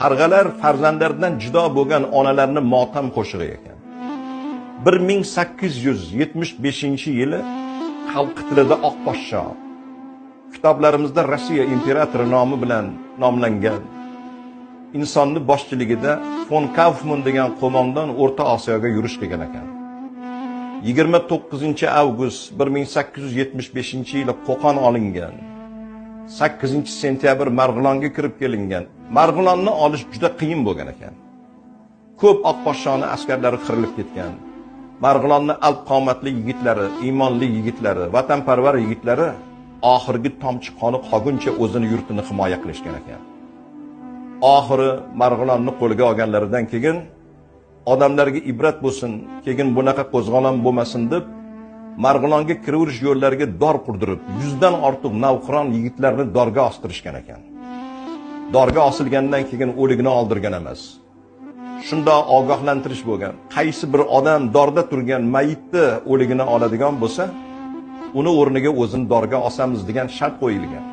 Qarg'alar farzandlaridan judo bo'lgan onalarni motam qo'shig'i ekan. 1875-yili xalq tilida Oq poshsho, kitoblarimizda Rossiya imperatori nomi bilan nomlangan insonni boshchiligida Fon Kaufman degan qo'mondon O'rta Osiyoga yurish qilgan ekan. 29-avgust 1875-yili Qo'qon olingan. 8-sentyabr Marg'ilonga kirib kelingan. Marg'ilonni olish juda qiyin bo'lgan ekan. Ko'p Oq poshshoni askarlari qirilib ketgan. Marg'ilonni alp qomatli yigitlari, iymonli yigitlari, vatanparvar yigitlari oxirgi tomchi qoni qolguncha o'zini yurtini himoya qilishgan ekan. Oxiri Marg'ilonni qo'lga olganlaridan keyin odamlarga ibrat bo'lsin, keyin bunaqa qo'zg'olon bo'lmasin deb Marg'ilonga kiraverish yo'llariga dor qurdirib, 100 dan ortiq navqiron yigitlarni dorga ostirishgan ekan. Dorga osilgandan keyin o'ligini oldirgan emas. Shunda ogohlantirish bo'lgan. Qaysi bir odam dorda turgan mayitni o'ligini oladigan bo'lsa, uni o'rniga o'zini dorga osamiz degan shart qo'yilgan.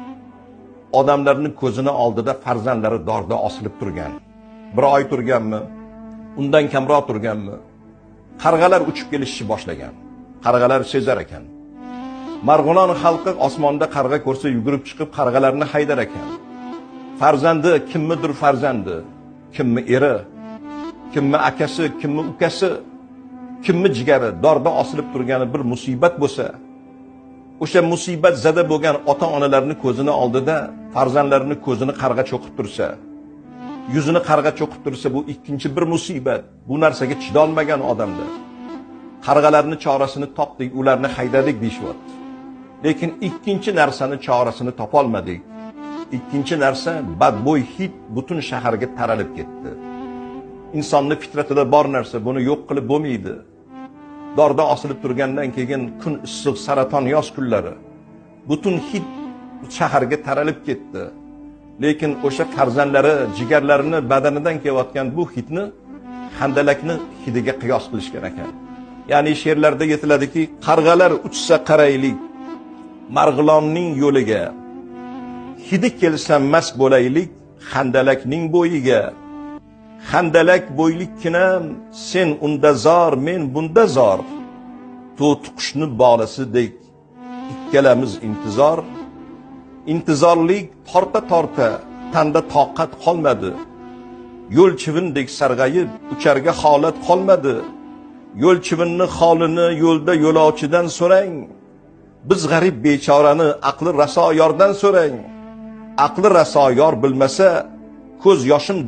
Odamlarning ko'zini oldida farzandlari dorda osilib turgan. Bir oy turganmi? Undan kamroq turganmi? Qarg'alar uchib kelishni boshlagan. Qarg'alar sezar ekan. Marg'ilon xalqi osmonda qarg'a ko'rsa yugurib chiqib qarg'alarni haydar ekan. Farzandi kimmidir farzandi, kimmi eri, kimmi akasi, kimmi ukasi, kimmi jigari dorda osilib turgani bir musibat bo'lsa, o'sha musibat zada bo'lgan ota-onalarning ko'zini oldida farzandlarining ko'zini qarg'a cho'qib tursa, yuzini qarg'a cho'qib tursa, bu ikkinchi bir musibat. Bu narsaga chidolmagan odamlar qarg'alarning chorasini topdik, ularni haydadik deyshibdi. Lekin ikkinchi narsani chorasini topolmadik. Ikkinchi narsa badbo'y hid butun shaharga taralib ketdi. Insonning fitratida bor narsa, buni yo'q qilib bo'lmaydi. Dorda osilib turgandan keyin kun issiq, saraton yoz kunlari butun hid shaharga taralib ketdi. Lekin o'sha farzandlari, jigarlarini badanidan kelayotgan bu hidni handalakni hidiga qiyos qilishgan ekan. Ya'ni she'rlarda aytiladiki, qarg'alar uchsa qaraylik Marg'ilonning yo'liga, hidi kelsa mas bo'laylik handalakning bo'yiga. Handalak bo'ylikkinam, sen unda zor, men bunda zor. To'tiqushni bolasidek ikkalamiz intizor. Intizorlik torta tanda toqat qolmadi. Yo'l chivindek sarg'ayib ucharga holat qolmadi. Yo'l chivinni holini yo'lda yo'lovchidan so'rang. Biz g'arib bechorani aqli raso yordan so'rang. Aqli raso yor bilmasa, ko'z yoshim